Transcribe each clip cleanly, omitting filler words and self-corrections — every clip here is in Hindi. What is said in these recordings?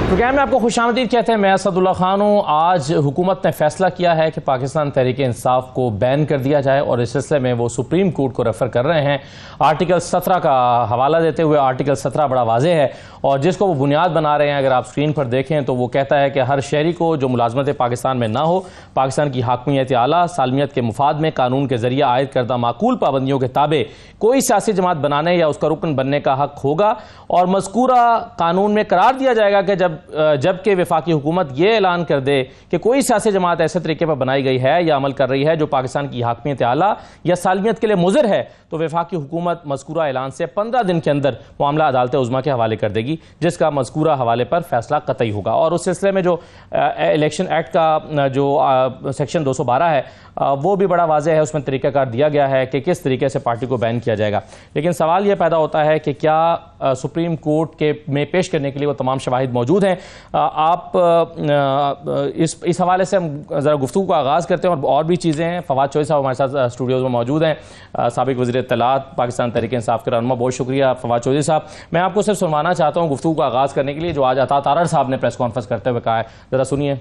प्रोग्राम में आपको खुशामदीद कहते हैं। मैं असदुल्ला खान हूँ। आज हुकूमत ने फैसला किया है कि पाकिस्तान तहरीक इंसाफ को बैन कर दिया जाए और इस सिलसिले में वो सुप्रीम कोर्ट को रेफर कर रहे हैं। आर्टिकल 17 का हवाला देते हुए आर्टिकल 17 बड़ा वाज़ेह है और जिसको वो बुनियाद बना रहे हैं, अगर आप स्क्रीन पर देखें तो वो कहता है कि हर शहरी को जो मुलाजमत पाकिस्तान में ना हो, पाकिस्तान की हाकमियत आला सालमियत के मुफाद में कानून के जरिए आयद करदा माकूल पाबंदियों के ताबे कोई सियासी जमात बनाने या उसका रुकन बनने का हक होगा और मज़कूरा कानून में करार दिया जाएगा कि जबकि वफाकी हुकूमत ये ऐलान कर दे कि कोई सियासी जमात ऐसे तरीके पर बनाई गई है या अमल कर रही है जो पाकिस्तान की हाकमियत आला या सालमियत के लिए मुज़र है, तो वफाकी हुकूमत मज़कूरा ऐलान से 15 दिन के अंदर मामला अदालत उज़्मा के हवाले कर देगी, जिसका मज़कूरा हवाले पर फैसला कतई होगा। और उस सिलसिले में जो इलेक्शन एक्ट का जो सेक्शन 212 है वो भी बड़ा वाज़ेह है। उसमें तरीक़ाकार दिया गया है कि किस तरीके से पार्टी को बैन किया जाएगा। लेकिन सवाल यह पैदा होता है कि क्या सुप्रीम कोर्ट के में पेश करने के लिए वो तमाम शवाहिद मौजूद हैं। आप इस हवाले से हम ज़रा गुफ्तगू का आगाज़ करते हैं और भी चीज़ें हैं। फवाद चौधरी साहब हमारे साथ स्टूडियोज़ में मौजूद हैं, साबिक़ वज़ीर इत्तलात पाकिस्तान तहरीक इंसाफ के रहनुमा। बहुत शुक्रिया फवाद चौधरी साहब। मैं आपको सिर्फ सुनवाना चाहता हूँ गुफ्तगू का आगाज़ करने के लिए जो आज अता तारड़ साहब ने प्रेस कॉन्फ्रेंस करते हुए कहा है, ज़रा सुनिए।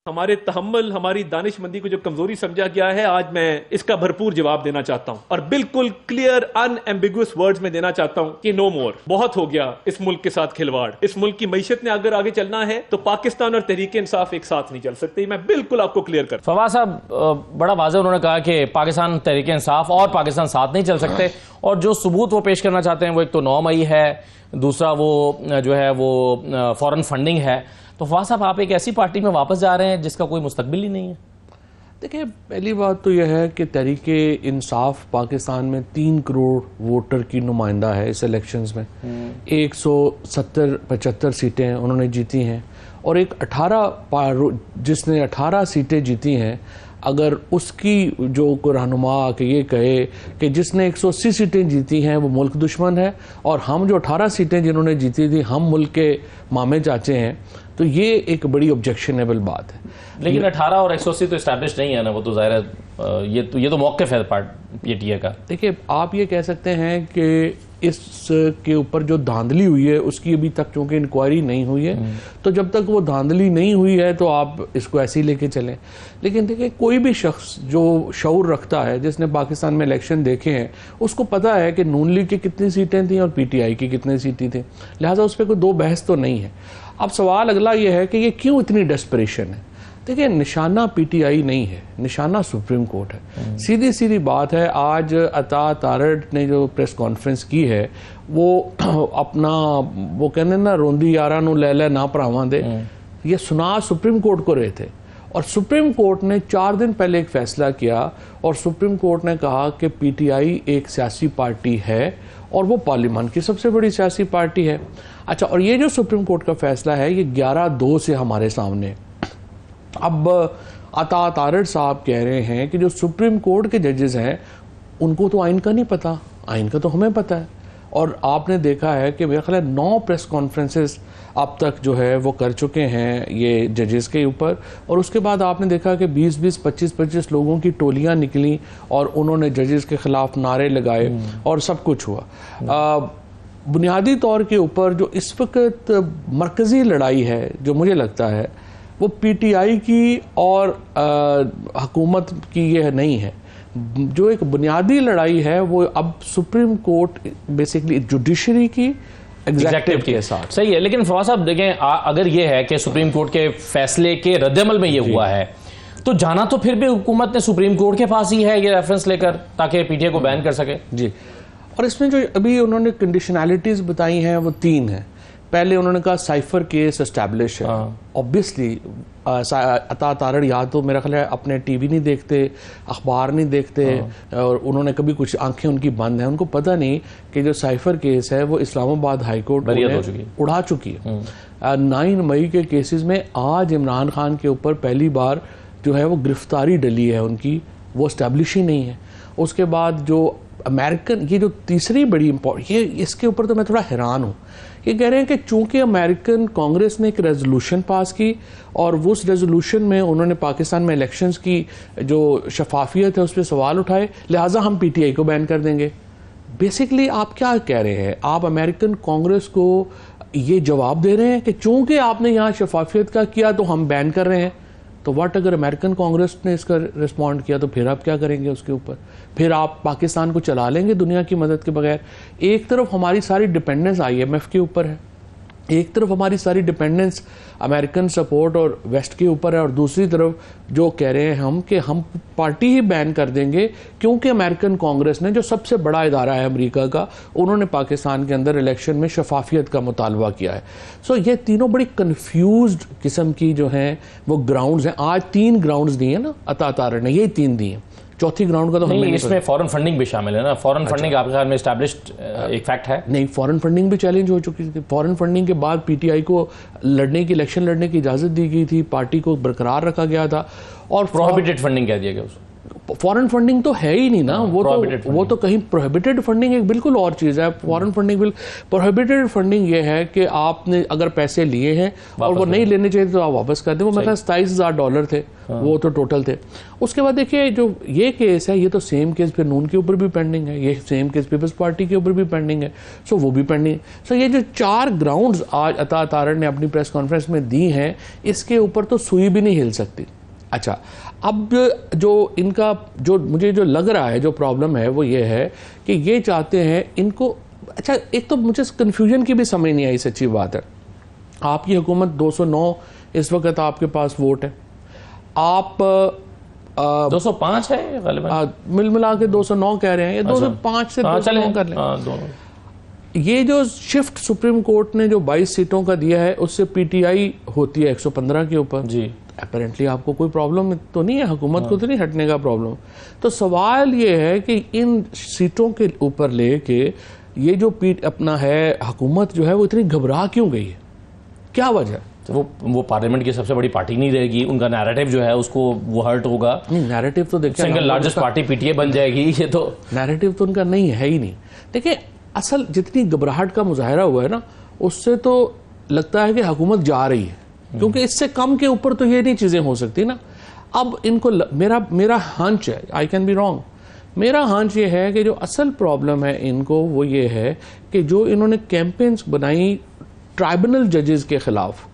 हमारे तहम्मुल, हमारी दानिशमंदी को जो कमजोरी समझा गया है, आज मैं इसका भरपूर जवाब देना चाहता हूं और बिल्कुल क्लियर अनएम्बिगुअस वर्ड्स में देना चाहता हूं कि नो मोर, बहुत हो गया इस मुल्क के साथ खिलवाड़। इस मुल्क की मईशत ने अगर आगे चलना है तो पाकिस्तान और तहरीक इंसाफ एक साथ नहीं चल सकती। मैं बिल्कुल आपको क्लियर कर। फवाद साहब बड़ा वाज़ेह उन्होंने कहा कि पाकिस्तान तहरीक इंसाफ और पाकिस्तान साथ नहीं चल सकते और जो सबूत वो पेश करना चाहते हैं वो एक तो 9 मई है, दूसरा वो जो है वो फॉरेन फंडिंग है। तो फवाद साहब आप एक ऐसी पार्टी में वापस जा रहे हैं जिसका कोई मुस्तकबिल ही नहीं है। देखिए, पहली बात तो यह है कि तहरीक इंसाफ पाकिस्तान में 3 करोड़ वोटर की नुमाइंदा है। इस इलेक्शंस में 170-75 सीटें उन्होंने जीती हैं और एक 18 जिसने 18 सीटें जीती हैं, अगर उसकी जो रहनुमा के ये कहे कि जिसने 180 सीटें जीती हैं वो मुल्क दुश्मन है और हम जो 18 सीटें जिन्होंने जीती थी हम मुल्क के मामे चाचे हैं, तो ये एक बड़ी ऑब्जेक्शनेबल बात है। लेकिन 18 और 180 तो इस्टेब्लिश नहीं है ना, वो तो ज़ाहिर है ये तो मौक़िफ़ है पीटीए का। देखिए, आप ये कह सकते हैं कि इसके ऊपर जो धांधली हुई है उसकी अभी तक चूंकि इंक्वायरी नहीं हुई है, तो जब तक वो धांधली नहीं हुई है तो आप इसको ऐसे ही लेके चलें। लेकिन देखिए, कोई भी शख्स जो शऊर रखता है, जिसने पाकिस्तान में इलेक्शन देखे हैं, उसको पता है कि नून लीग की कितनी सीटें थी और पीटीआई की कितनी सीटें थी, लिहाजा उस पर कोई दो बहस तो नहीं है। अब सवाल अगला ये है कि ये क्यों इतनी डेस्परेशन है। देखिए, निशाना पीटीआई नहीं है, निशाना सुप्रीम कोर्ट है। सीधी सीधी बात है। आज अता तारड़ ने जो प्रेस कॉन्फ्रेंस की है वो अपना वो कहने ना रोंदी यारा नू ले ले ना भरावां दे, ये सुना सुप्रीम कोर्ट को रहे थे और सुप्रीम कोर्ट ने 4 दिन पहले एक फैसला किया और सुप्रीम कोर्ट ने कहा कि पीटीआई एक सियासी पार्टी है और वो पार्लियामेंट की सबसे बड़ी सियासी पार्टी है। अच्छा, और ये जो सुप्रीम कोर्ट का फैसला है ये 11-2 से हमारे सामने। अब अता तारड़ साहब कह रहे हैं कि जो सुप्रीम कोर्ट के जजेस हैं उनको तो आइन का नहीं पता, आइन का तो हमें पता है। और आपने देखा है कि मेरा ख्याल है 9 प्रेस कॉन्फ्रेंसेस अब तक जो है वो कर चुके हैं ये जजेस के ऊपर, और उसके बाद आपने देखा कि 20-20, 25-25 लोगों की टोलियां निकली और उन्होंने जजेस के खिलाफ नारे लगाए और सब कुछ हुआ। बुनियादी तौर के ऊपर जो इस वक्त मरकज़ी लड़ाई है जो मुझे लगता है वो पीटीआई की और हुकूमत की ये नहीं है। जो एक बुनियादी लड़ाई है वो अब सुप्रीम कोर्ट बेसिकली जुडिशरी की एग्जीक्यूटिव के साथ। सही है, लेकिन फवाद साहब देखें, अगर ये है कि सुप्रीम कोर्ट के फैसले के रद्दअमल में ये हुआ है तो जाना तो फिर भी हुकूमत ने सुप्रीम कोर्ट के पास ही है ये रेफरेंस लेकर, ताकि पीटीए को बैन कर सके। जी, और इसमें जो अभी उन्होंने कंडीशनैलिटीज बताई हैं वो 3 हैं। पहले उन्होंने कहा साइफर केस एस्टैब्लिश है। ऑब्वियसली अता तारड़ या तो मेरा ख्याल है अपने टीवी नहीं देखते, अखबार नहीं देखते और उन्होंने कभी कुछ आंखें उनकी बंद हैं, उनको पता नहीं कि जो साइफर केस है वो इस्लामाबाद हाई कोर्ट उड़ा चुकी है। 9 मई के केसेस में आज इमरान खान के ऊपर पहली बार जो है वो गिरफ्तारी डली है उनकी, वो एस्टैब्लिश ही नहीं है। उसके बाद जो अमेरिकन, ये जो तीसरी बड़ी इंपॉर्टेंट, ये इसके ऊपर तो मैं थोड़ा हैरान हूँ। ये कह रहे हैं कि चूंकि अमेरिकन कांग्रेस ने एक रेजोल्यूशन पास की और वो उस रेजोल्यूशन में उन्होंने पाकिस्तान में इलेक्शंस की जो शफाफियत है उस पर सवाल उठाए, लिहाजा हम पीटीआई को बैन कर देंगे। बेसिकली आप क्या कह रहे हैं? आप अमेरिकन कांग्रेस को ये जवाब दे रहे हैं कि चूंकि आपने यहाँ शफाफियत का किया तो हम बैन कर रहे हैं। तो व्हाट अगर अमेरिकन कांग्रेस ने इसका रिस्पॉन्ड किया तो फिर आप क्या करेंगे उसके ऊपर? फिर आप पाकिस्तान को चला लेंगे दुनिया की मदद के बगैर? एक तरफ हमारी सारी डिपेंडेंस IMF के ऊपर है, एक तरफ हमारी सारी डिपेंडेंस अमेरिकन सपोर्ट और वेस्ट के ऊपर है, और दूसरी तरफ जो कह रहे हैं हम कि हम पार्टी ही बैन कर देंगे क्योंकि अमेरिकन कांग्रेस ने, जो सबसे बड़ा इदारा है अमेरिका का, उन्होंने पाकिस्तान के अंदर इलेक्शन में शफाफियत का मुतालबा किया है। सो ये तीनों बड़ी कंफ्यूज्ड किस्म की जो हैं वो ग्राउंड्स हैं। आज 3 ग्राउंड्स दिए ना अता तारड़ ने, यही 3 दिए, चौथी ग्राउंड का तो हमें नहीं, इसमें फॉरेन फंडिंग भी शामिल है ना। फॉरेन फंडिंग आपके ख्याल में एस्टैब्लिश्ड एक फैक्ट है? नहीं, फॉरेन फंडिंग भी चैलेंज हो चुकी थी। फॉरेन फंडिंग के बाद PTI को इलेक्शन लड़ने की इजाजत दी गई थी, पार्टी को बरकरार रखा गया था, और प्रोहिबिटेड फंडिंग कह दिया गया उसको। फॉरेन फंडिंग तो है ही नहीं ना, वो तो कहीं प्रोहिबिटेड फंडिंग एक बिल्कुल और चीज है। फॉरेन फंडिंग प्रोहिबिटेड फंडिंग ये है कि आपने अगर पैसे लिए हैं और वो नहीं लेने चाहिए तो आप वापस कर दें। वो मतलब $27,000 थे, वो तो टोटल थे। उसके बाद देखिए जो ये केस है, ये तो सेम केस फिर नून के ऊपर भी पेंडिंग है, ये सेम केस पीपल्स पार्टी के ऊपर भी पेंडिंग है, सो वो भी पेंडिंग है। सो ये जो 4 ग्राउंड्स आज अता तारड़ ने अपनी प्रेस कॉन्फ्रेंस में दी हैं, इसके ऊपर तो सुई भी नहीं हिल सकती। अच्छा, अब जो इनका जो मुझे जो लग रहा है जो प्रॉब्लम है वो ये है कि ये चाहते हैं इनको, अच्छा एक तो मुझे कन्फ्यूजन की भी समझ नहीं आई, सच्ची बात है। आपकी हुकूमत 209 इस वक्त आपके पास वोट है, आप 205 है ग़ालिबन, मिल मिला के 209 कह रहे हैं, ये 205 से 209 कर लें। ये जो शिफ्ट सुप्रीम कोर्ट ने जो 22 सीटों का दिया है उससे PTI होती है 115 के ऊपर जी। अपेरेंटली आपको कोई प्रॉब्लम तो नहीं है, हुकूमत को तो नहीं हटने का प्रॉब्लम। तो सवाल ये है कि इन सीटों के ऊपर लेके ये जो अपना है हुकूमत जो है वो इतनी घबरा क्यों गई है, क्या वजह? तो वो पार्लियामेंट की सबसे बड़ी पार्टी नहीं रहेगी, उनका नैरेटिव जो है उसको वो हर्ट होगा। नैरेटिव तो देखिए सिंगल लार्जेस्ट पार्टी PTA बन जाएगी, ये तो नैरेटिव तो उनका नहीं है ही नहीं। देखिए असल जितनी घबराहट का मुजाहरा हुआ है ना, उससे तो लगता है कि हुकूमत जा रही है, क्योंकि इससे कम के ऊपर तो ये नहीं चीजें हो सकती ना। अब इनको मेरा हंच है, आई कैन बी रॉन्ग, मेरा हंच ये है कि जो असल प्रॉब्लम है इनको वो ये है कि जो इन्होंने कैंपेन्स बनाई ट्राइब्यूनल जजेस के खिलाफ,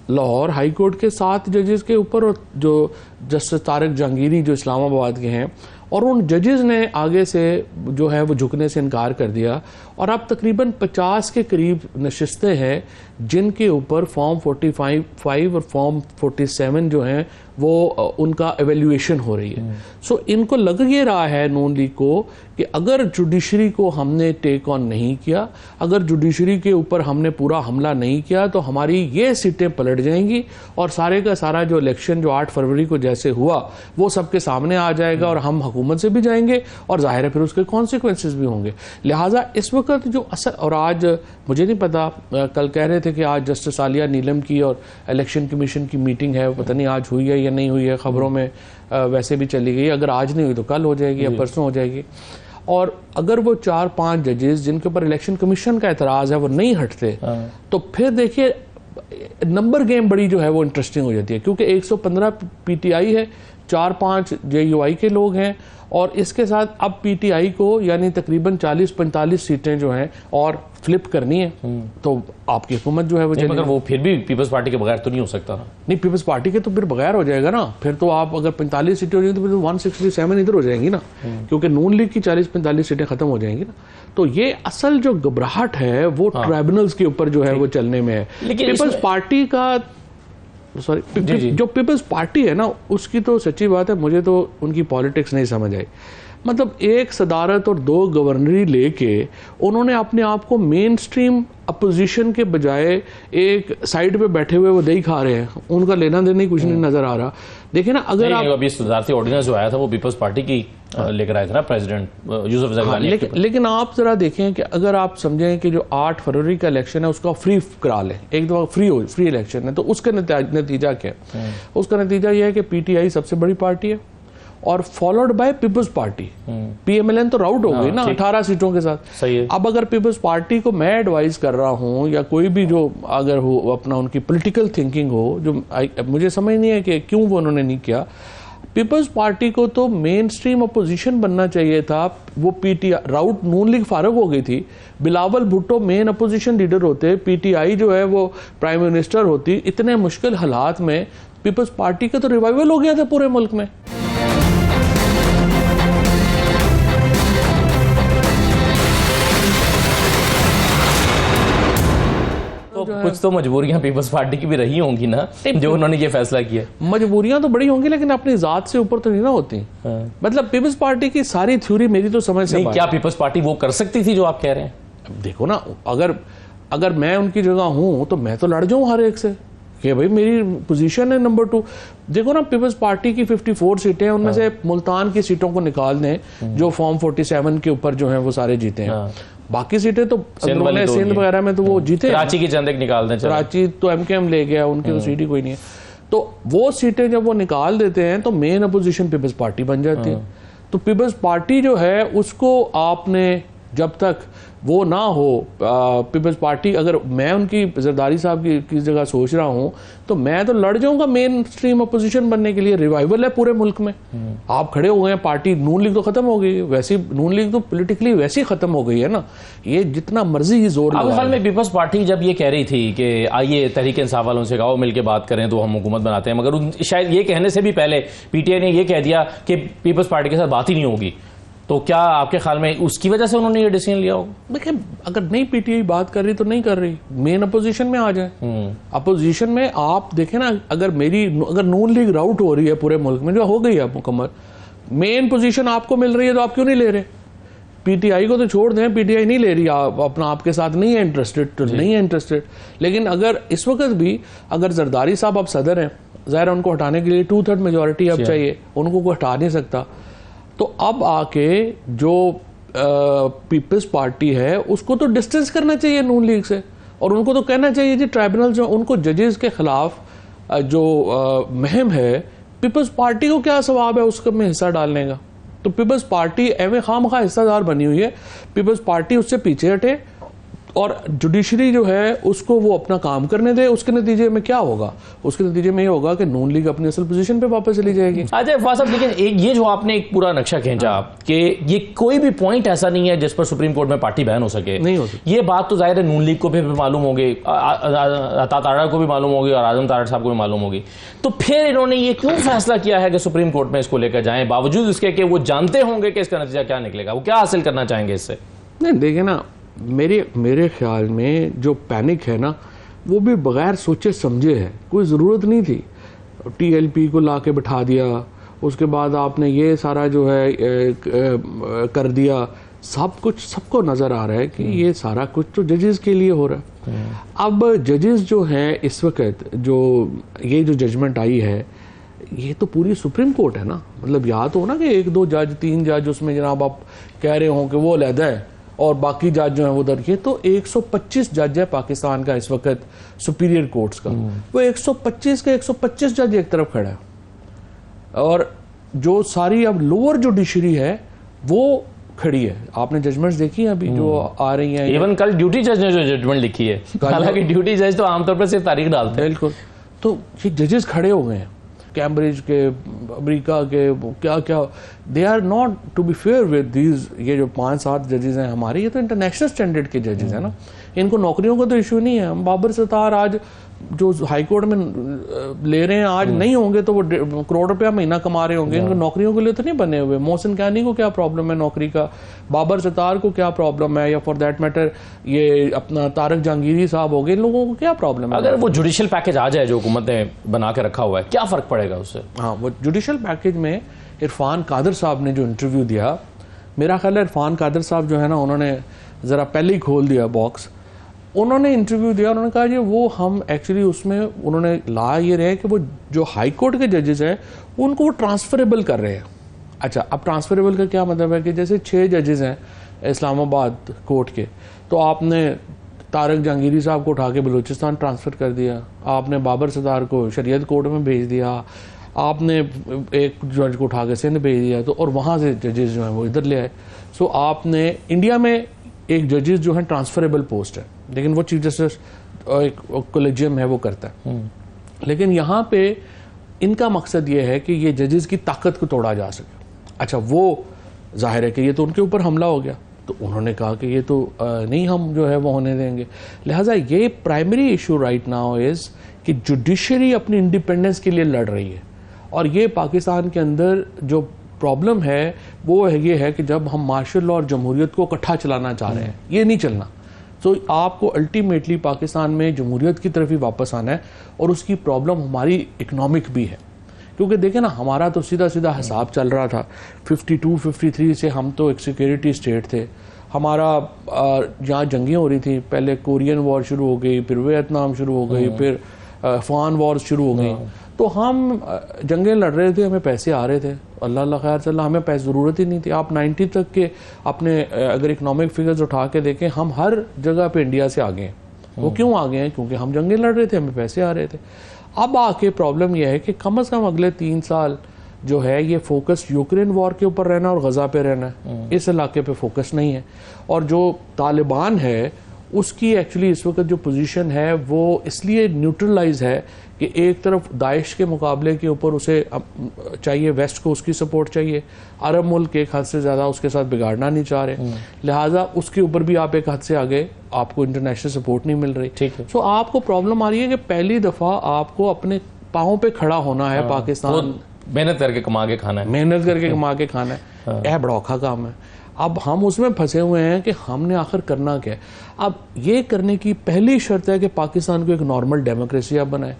लाहौर हाई कोर्ट के 7 जजेस के ऊपर, और जो जस्टिस तारिक जहांगीरी जो इस्लामाबाद के हैं, और उन जजेस ने आगे से जो है वो झुकने से इनकार कर दिया, और अब तकरीबन 50 के करीब नशिस्तें हैं जिनके ऊपर फॉर्म 45 और फॉर्म 47 जो हैं वो उनका एवेल्यूएशन हो रही है। सो इनको लग ये रहा है नून लीग को कि अगर जुडिशरी को हमने टेक ऑन नहीं किया, अगर जुडिशरी के ऊपर हमने पूरा हमला नहीं किया, तो हमारी ये सीटें पलट जाएंगी और सारे का सारा जो इलेक्शन जो 8 फरवरी को जैसे हुआ वो सबके सामने आ जाएगा और हम हुकूमत से भी जाएंगे, और जाहिर है फिर उसके कॉन्सिक्वेंसेस भी होंगे। लिहाजा इस वक्त जो असर, और आज मुझे नहीं पता, कल कह रहे थे कि आज जस्टिस आलिया नीलम की और इलेक्शन कमीशन की मीटिंग है, पता नहीं आज हुई है या नहीं हुई है, खबरों में वैसे भी चली गई, अगर आज नहीं हुई तो कल हो जाएगी या परसों हो जाएगी। और अगर वो 4-5 जजेस जिनके ऊपर इलेक्शन कमीशन का एतराज़ है वो नहीं हटते, तो फिर देखिए नंबर गेम बड़ी जो है वो इंटरेस्टिंग हो जाती है, क्योंकि 115 PTI है, 4-5 JUI के लोग हैं, और इसके साथ अब PTI को यानी तकरीबन 40-45 सीटें जो हैं और फ्लिप करनी है, तो आपकी हुकूमत जो है वो मगर वो फिर भी पीपल्स पार्टी के बगैर तो नहीं हो सकता ना। नहीं, पीपल्स पार्टी के तो फिर बगैर हो जाएगा ना, फिर तो आप अगर 45 सीटें हो जाएंगी तो फिर 167 इधर हो जाएंगी ना, क्योंकि नून लीग की 40-45 सीटें खत्म हो जाएंगी ना। तो ये असल जो घबराहट है वो ट्राइब्यूनल्स के ऊपर जो है वो चलने में है। पीपल्स पार्टी का जो पीपल्स पार्टी है ना, उसकी तो सच्ची बात है मुझे तो उनकी पॉलिटिक्स नहीं समझ आई। मतलब एक सदारत और 2 गवर्नरी लेके उन्होंने अपने आप को मेन स्ट्रीम अपोजिशन के बजाय एक साइड पे बैठे हुए वो दही खा रहे हैं, उनका लेना देना ही कुछ नहीं नजर आ रहा। देखिए ना, अगर आप अभी सदारती ऑर्डिनेंस जो आया था वो पीपल्स पार्टी की लेकर आए थे ना प्रेसिडेंट यूसुफ ज़रदारी। लेकिन आप जरा देखें कि अगर आप समझें कि जो 8 फरवरी का इलेक्शन है उसका फ्री करा लें, एक दफा फ्री इलेक्शन है, तो उसका नतीजा क्या है? उसका नतीजा यह है कि PTI सबसे बड़ी पार्टी है और followed by peoples party. PMLN तो राउट हो गई ना 18 सीटों के साथ। सही है। अब अगर पीपल्स पार्टी को मैं एडवाइस कर रहा हूं या कोई भी जो अगर हो अपना उनकी पॉलिटिकल थिंकिंग हो, जो मुझे समझ नहीं है कि क्यों वो उन्होंने नहीं किया। पीपल्स पार्टी को तो मेन स्ट्रीम अपोजिशन बनना चाहिए था। वो पीटीआई राउट नून लीग फारग हो गई थी, Bilawal Bhutto main opposition leader होते, पीटीआई जो है वो प्राइम मिनिस्टर होती। इतने मुश्किल हालात में पीपल्स पार्टी का तो रिवाइवल हो गया था पूरे मुल्क में। तो कुछ तो मजबूरियां पीपल्स पार्टी की भी रही होंगी ना, जो उन्होंने ये फैसला किया। मजबूरियां तो बड़ी होंगी, लेकिन अपनी जात से ऊपर तो नहीं ना होती। मतलब पीपल्स पार्टी की सारी थ्योरी मेरी तो समझ से नहीं, क्या पीपल्स पार्टी वो कर सकती थी जो आप कह रहे हैं? देखो ना, अगर मैं उनकी जगह हूं तो मैं तो लड़ जाऊं हर एक से कि भाई मेरी पोजीशन है नंबर 2। देखो ना, पीपल्स पार्टी की 54 सीटें हैं, उनमें से मुल्तान की सीटों को निकाल दें जो फॉर्म 47 के ऊपर जो है वो सारे जीते हैं। बाकी सीटें तो सिंध वगैरह में तो वो जीते। कराची की चंद एक निकाल दें, कराची तो एमकेएम ले गया, उनकी तो सीट ही कोई नहीं है। तो वो सीटें जब वो निकाल देते हैं तो मेन अपोजिशन पीपल्स पार्टी बन जाती है। तो पीपल्स पार्टी जो है उसको आपने जब तक वो ना हो, पीपल्स पार्टी, अगर मैं उनकी जरदारी साहब की जगह सोच रहा हूं तो मैं तो लड़ जाऊंगा मेन स्ट्रीम अपोजिशन बनने के लिए। रिवाइवल है पूरे मुल्क में, आप खड़े हो गए हैं। पार्टी नून लीग तो खत्म हो गई, वैसी नून लीग तो पॉलिटिकली वैसी खत्म हो गई है ना, ये जितना मर्जी ही जोर लगा। हाल में पीपल्स पार्टी जब ये कह रही थी कि आइए तहरीक इंसाफ वालों से कहो मिलकर बात करें तो हम हुकूमत बनाते हैं, मगर शायद ये कहने से भी पहले पीटीआई ने ये कह दिया कि पीपल्स पार्टी के साथ बात ही नहीं होगी। तो क्या आपके ख्याल में उसकी वजह से उन्होंने ये डिसीजन लिया होगा? देखिए, अगर नहीं पीटीआई बात कर रही तो नहीं कर रही, मेन अपोजिशन में आ जाए। अपोजिशन में आप देखें ना, अगर नून लीग राउट हो रही है पूरे मुल्क में, जो हो गई है मुकम्मल, मेन पोजीशन आपको मिल रही है तो आप क्यों नहीं ले रहे? पीटीआई को तो छोड़ दें, पीटीआई नहीं ले रही, अपना आपके साथ नहीं है इंटरेस्टेड तो नहीं है इंटरेस्टेड। लेकिन अगर इस वक्त भी अगर जरदारी साहब अब सदर हैं, ज़ाहिर उनको हटाने के लिए 2/3 मेजोरिटी अब चाहिए, उनको कोई हटा नहीं सकता। तो अब आके जो पीपल्स पार्टी है उसको तो डिस्टेंस करना चाहिए नून लीग से, और उनको तो कहना चाहिए जी ट्राइब्यूनल जो उनको जजेस के खिलाफ जो मुहिम है, पीपल्स पार्टी को क्या सवाब है उसके में हिस्सा डालने का? तो पीपल्स पार्टी एवं खामखा हिस्सादार बनी हुई है। पीपल्स पार्टी उससे पीछे हटे और जुडिशरी जो है उसको वो अपना काम करने दे। उसके नतीजे में क्या होगा? उसके नतीजे में ये होगा कि नून लीग अपनी असल पोजीशन पे वापस चली जाएगी। अच्छा फवाद साहब, लेकिन एक ये जो आपने एक पूरा नक्शा खींचा कि ये कोई भी पॉइंट ऐसा नहीं है जिस पर सुप्रीम कोर्ट में पार्टी बैन हो सके, नहीं हो सकती। ये बात तो जाहिर है नून लीग को भी मालूम होगी, अता तारा को भी मालूम होगी और आजम तारा साहब को भी मालूम होगी। तो फिर इन्होंने ये क्यों फैसला किया है कि सुप्रीम कोर्ट में इसको लेकर जाएं, बावजूद इसके कि वो जानते होंगे कि इसका नतीजा क्या निकलेगा? वो क्या हासिल करना चाहेंगे इससे? नहीं, देखिए ना, मेरे ख्याल में जो पैनिक है ना वो भी बगैर सोचे समझे है, कोई ज़रूरत नहीं थी। टीएलपी को ला के बैठा दिया, उसके बाद आपने ये सारा जो है कर दिया। सब कुछ सबको नज़र आ रहा है कि ये सारा कुछ तो जजेस के लिए हो रहा है। अब जजेस जो हैं इस वक्त, जो ये जो जजमेंट आई है, ये तो पूरी सुप्रीम कोर्ट है ना। मतलब याद हो ना कि 1-2 जज 3 जज उसमें जनाब आप कह रहे हो कि वो अलहदा है और बाकी जज जो है वो उधर। ये तो 125 जज है पाकिस्तान का इस वक्त सुपीरियर कोर्ट्स का। वो 125 के 125 जज एक तरफ खड़ा है, और जो सारी अब लोअर जुडिशरी है वो खड़ी है। आपने जजमेंट्स देखी हैं अभी जो आ रही हैं? इवन कल ड्यूटी जज ने जो जजमेंट लिखी है, हालांकि ड्यूटी जज तो आमतौर पर सिर्फ तारीख डालते हैं। बिल्कुल। तो ये जजेस खड़े हो गए हैं, कैम्ब्रिज के, अमेरिका के, क्या क्या, they are not to be fair with these. ये जो 5-7 जजेस हैं हमारे, ये तो इंटरनेशनल स्टैंडर्ड के जजेस हैं ना। इनको नौकरियों का तो इशू नहीं है। हम बाबर सत्तार आज जो हाई कोर्ट में ले रहे हैं, आज नहीं होंगे तो वो करोड़ रुपया महीना कमा रहे होंगे। इनको नौकरियों के लिए तो नहीं बने हुए। मोहसिन कैनी को क्या प्रॉब्लम है नौकरी का? बाबर सत्तार को क्या प्रॉब्लम है? या फॉर दैट मैटर ये अपना तारक जहांगीरी साहब हो गए, इन लोगों को क्या प्रॉब्लम है? अगर वो जुडिशियल पैकेज आ जाए जो हुकूमत ने बना के रखा हुआ है, क्या फर्क पड़ेगा उससे? हाँ, वो जुडिशियल पैकेज में इरफान कादर साहब ने जो इंटरव्यू दिया, मेरा ख्याल है इरफान कादर साहब जो है ना, उन्होंने ज़रा पहले ही खोल दिया बॉक्स। उन्होंने इंटरव्यू दिया, उन्होंने कहा जी वो हम एक्चुअली उसमें उन्होंने ला ये रहे कि वो जो हाई कोर्ट के जजेस हैं उनको वो ट्रांसफरेबल कर रहे हैं। अच्छा, अब ट्रांसफरेबल का क्या मतलब है कि जैसे 6 जजेस हैं इस्लामाबाद कोर्ट के, तो आपने तारक जहांगीरी साहब को उठा के बलूचिस्तान ट्रांसफ़र कर दिया, आपने बाबर सत्तार को शरीयत कोर्ट में भेज दिया, आपने एक जज को उठा के सिंध भेज दिया, तो और वहाँ से जजेस जो हैं वो इधर ले आए। सो आपने इंडिया में एक जजेस जो है ट्रांसफरेबल पोस्ट है, लेकिन वो चीफ जस्टिस एक कोलेजियम है वो करता है। लेकिन यहाँ पे इनका मकसद ये है कि ये जजेस की ताकत को तोड़ा जा सके। अच्छा, वो जाहिर है कि ये तो उनके ऊपर हमला हो गया, तो उन्होंने कहा कि ये तो नहीं हम जो है वो होने देंगे। लिहाजा ये primary issue right now is कि जुडिशरी अपनी इंडिपेंडेंस के लिए लड़ रही है, और ये पाकिस्तान के अंदर जो प्रॉब्लम है वो है ये है कि जब हम मार्शल लॉ और जमहूरियत को इकट्ठा चलाना चाह रहे हैं, ये नहीं चलना। तो आपको अल्टीमेटली पाकिस्तान में जमहूरियत की तरफ ही वापस आना है, और उसकी प्रॉब्लम हमारी इकनॉमिक भी है। क्योंकि देखें ना, हमारा तो सीधा सीधा हिसाब चल रहा था 52-53 से, हम तो एक सिक्योरिटी स्टेट थे। हमारा जहाँ जंगें हो रही थी, पहले कोरियन वॉर शुरू हो गई, फिर वियतनाम शुरू हो गई, फिर अफगान वॉर शुरू हो गई, तो हम जंगें लड़ रहे थे, हमें पैसे आ रहे थे, अल्लाह खैर चला, हमें पैसे ज़रूरत ही नहीं थी। आप 90 तक के अपने अगर इकनॉमिक फिगर्स उठा के देखें, हम हर जगह पे इंडिया से आगे हैं। वो क्यों आगे हैं? क्योंकि हम जंगें लड़ रहे थे, हमें पैसे आ रहे थे। अब आके प्रॉब्लम यह है कि कम से कम अगले 3 साल जो है ये फोकस यूक्रेन वॉर के ऊपर रहना और गजा पे रहना है, इस इलाके पे फोकस नहीं है। और जो तालिबान है उसकी एक्चुअली इस वक्त जो पोजीशन है वो इसलिए न्यूट्रलाइज है कि एक तरफ दाइश के मुकाबले के ऊपर उसे चाहिए, वेस्ट को उसकी सपोर्ट चाहिए, अरब मुल्क एक हद से ज़्यादा उसके साथ बिगाड़ना नहीं चाह रहे, लिहाजा उसके ऊपर भी आप एक हद से आगे, आपको इंटरनेशनल सपोर्ट नहीं मिल रही। ठीक है। सो आपको प्रॉब्लम आ रही है कि पहली दफ़ा आपको अपने पाँव पे खड़ा होना है। पाकिस्तान मेहनत करके कमा के खाना है, मेहनत करके कमा के खाना है, यह बड़ा औखा काम है। अब हम उसमें फंसे हुए हैं कि हमने आखिर करना क्या है। अब ये करने की पहली शर्त है कि पाकिस्तान को एक नॉर्मल डेमोक्रेसी आप बनाए।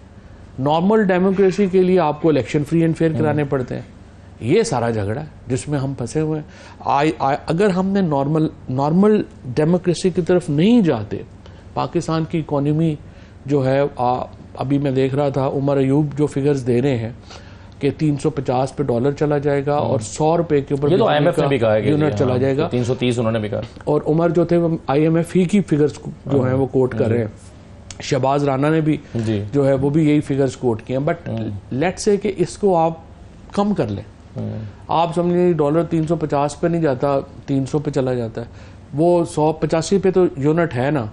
नॉर्मल डेमोक्रेसी के लिए आपको इलेक्शन फ्री एंड फेयर कराने पड़ते हैं। ये सारा झगड़ा है जिसमें हम फंसे हुए हैं। अगर हमने नॉर्मल डेमोक्रेसी की तरफ नहीं जाते, पाकिस्तान की इकोनॉमी जो है अभी मैं देख रहा था, उमर अयूब जो फिगर्स दे रहे हैं कि 350 पे डॉलर चला जाएगा और 100 रुपए के ऊपर IMF ने भी कहा है कि यूनिट चला जाएगा। 330 उन्होंने भी कहा। और उमर जो थे वो IMF ही की फिगर्स जो है वो कोट कर रहे हैं। शहबाज राना ने भी जो है वो भी यही फिगर्स कोट किए हैं। बट लेट्स से कि इसको आप कम कर लें। आप समझिए डॉलर 350 पे नहीं जाता, 300 पे चला जाता है। वो 185 पे तो यूनिट है ना,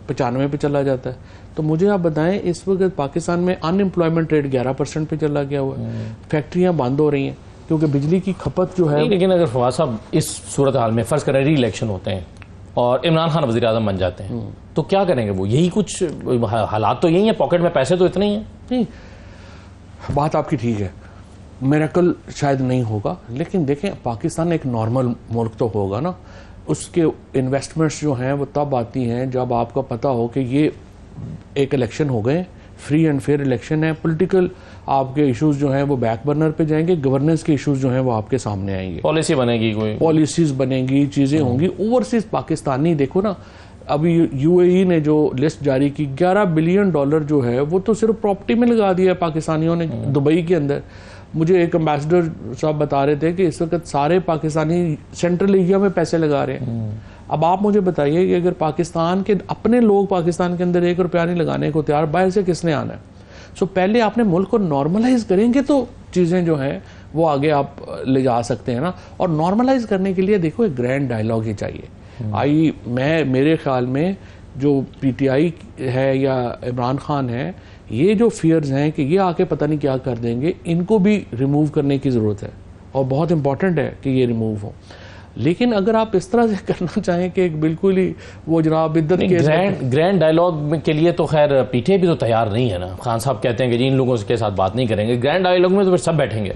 95 पे चला जाता है। तो मुझे आप बताएं, इस वक्त पाकिस्तान में अनएम्प्लॉयमेंट रेट 11% पे चला गया हुआ है। फैक्ट्रियां बंद हो रही हैं क्योंकि बिजली की खपत जो है। लेकिन अगर फवाद साहब इस सूरत हाल में फर्ज करें री इलेक्शन होते हैं और इमरान खान वज़ीर आज़म बन जाते हैं, तो क्या करेंगे वो? यही कुछ हालात तो यही है, पॉकेट में पैसे तो इतने ही हैं। नहीं, बात आपकी ठीक है, मिरेकल शायद नहीं होगा, लेकिन देखें पाकिस्तान एक नॉर्मल मुल्क तो होगा ना। उसके इन्वेस्टमेंट्स जो हैं वो तब आती हैं जब आपको पता हो कि ये एक इलेक्शन हो गए, फ्री एंड फेयर इलेक्शन है, पॉलिटिकल आपके इश्यूज जो हैं वो बैक बर्नर पे जाएंगे, गवर्नेंस के इश्यूज जो हैं वो आपके सामने आएंगे, पॉलिसी बनेगी, कोई पॉलिसीज बनेंगी, चीज़ें होंगी। ओवरसीज पाकिस्तानी देखो ना, अभी UAE ने जो लिस्ट जारी की, $11 बिलियन जो है वो तो सिर्फ प्रॉपर्टी में लगा दिया है पाकिस्तानियों ने दुबई के अंदर। मुझे एक एम्बेसडर साहब बता रहे थे कि इस वक्त सारे पाकिस्तानी सेंट्रल एशिया में पैसे लगा रहे हैं। अब आप मुझे बताइए कि अगर पाकिस्तान के अपने लोग पाकिस्तान के अंदर 1 रुपया नहीं लगाने को तैयार, बाहर से किसने आना है? सो पहले आपने मुल्क को नॉर्मलाइज करेंगे तो चीज़ें जो हैं वो आगे आप ले जा सकते हैं ना। और नॉर्मलाइज करने के लिए देखो एक ग्रैंड डायलॉग ही चाहिए। मेरे ख्याल में जो PTI है या इमरान खान है, ये जो फियर्स हैं कि ये आके पता नहीं क्या कर देंगे, इनको भी रिमूव करने की ज़रूरत है और बहुत इंपॉर्टेंट है कि ये रिमूव हो। लेकिन अगर आप इस तरह से करना चाहें कि एक बिल्कुल ही वो जनाब इद्दत के ग्रैंड डायलॉग के लिए तो खैर PTI भी तो तैयार नहीं है ना। खान साहब कहते हैं कि जी इन लोगों के साथ बात नहीं करेंगे, ग्रैंड डायलॉग में तो फिर सब बैठेंगे।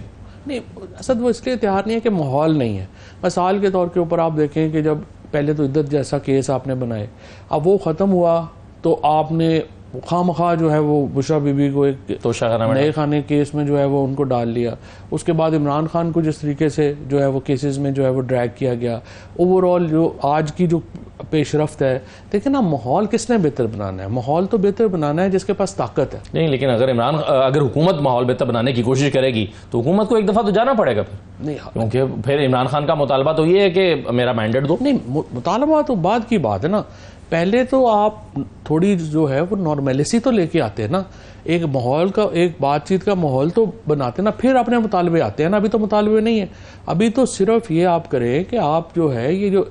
नहीं, असद वो इसलिए तैयार नहीं है कि माहौल नहीं है। मिसाल के तौर के ऊपर आप देखें कि जब पहले तो इद्दत जैसा केस आपने बनाए, अब वो ख़त्म हुआ तो आपने खामखा जो है वो बुशरा बीबी को एक नए खाने केस में जो है वो उनको डाल लिया। उसके बाद इमरान खान को जिस तरीके से जो है वो केसेस में जो है वो ड्रैग किया गया। ओवरऑल जो आज की जो पेशरफ्त है, देखिए ना, माहौल किसने बेहतर बनाना है? माहौल तो बेहतर बनाना है जिसके पास ताकत है। नहीं, लेकिन अगर हुकूमत माहौल बेहतर बनाने की कोशिश करेगी तो हुकूमत को एक दफ़ा तो जाना पड़ेगा फिर। नहीं, क्योंकि फिर इमरान खान का मुतालबा तो ये है कि मेरा मैंडेट दो। नहीं, मुतालबा तो बाद की बात है ना। पहले तो आप थोड़ी जो है वो नॉर्मलिटी तो लेके आते हैं ना, एक माहौल का, एक बातचीत का माहौल तो बनाते हैं ना, फिर अपने मुतालबे आते हैं ना। अभी तो मुतालबे नहीं है, अभी तो सिर्फ ये आप करें कि आप जो है ये जो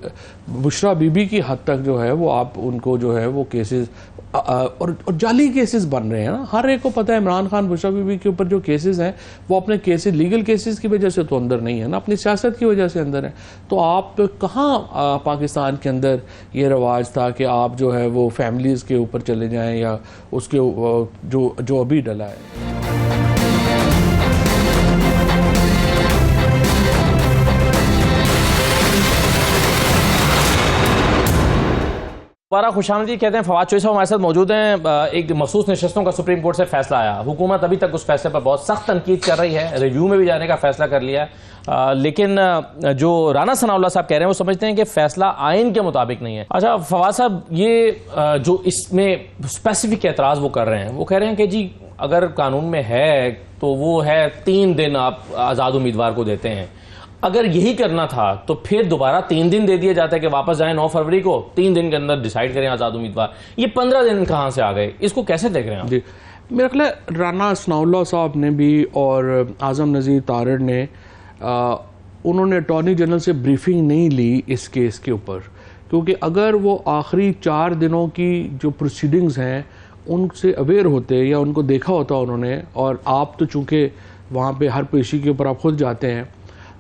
बुशरा बीबी की हद तक जो है वो आप उनको जो है वो केसेस, और जाली केसेस बन रहे हैं ना। हर एक को पता है इमरान खान बुशरा बीबी के ऊपर जो केसेस हैं वो अपने केसेस लीगल केसेस की वजह से तो अंदर नहीं है ना, अपनी सियासत की वजह से अंदर है। तो आप कहाँ पाकिस्तान के अंदर ये रवाज था कि आप जो है वो फैमिलीज के ऊपर चले जाएं या उसके जो अभी डला है। दोबारा खुशामदीद कहते हैं। फवाद चौधरी साहब हमारे साथ मौजूद हैं। एक मखसूस नशस्तों का सुप्रीम कोर्ट से फैसला आया, हुकूमत अभी तक उस फैसले पर बहुत सख्त तनकीद कर रही है, रिव्यू में भी जाने का फैसला कर लिया है, लेकिन जो राना सनाउल्लाह साहब कह रहे हैं वो समझते हैं कि फैसला आइन के मुताबिक नहीं है। अच्छा फवाद साहब, ये जो इसमें स्पेसिफिक एतराज़ वो कर रहे हैं, वो कह रहे हैं कि जी अगर कानून में है तो वो है 3 दिन आप आज़ाद उम्मीदवार को देते हैं, अगर यही करना था तो फिर दोबारा 3 दिन दे दिए जाते कि वापस जाएं 9 फरवरी को, 3 दिन के अंदर डिसाइड करें आज़ाद उम्मीदवार। ये 15 दिन कहाँ से आ गए, इसको कैसे देख रहे हैं आप? जी, मेरा ख्याल है राना सनाउल्लाह साहब ने भी और आज़म नज़ीर तारड़ ने उन्होंने अटॉर्नी जनरल से ब्रीफिंग नहीं ली इस केस के ऊपर, क्योंकि अगर वो आखिरी 4 दिनों की जो प्रोसीडिंग्स हैं उनसे अवेयर होते या उनको देखा होता उन्होंने, और आप तो चूँकि वहाँ पे हर पेशी के ऊपर आप खुद जाते हैं,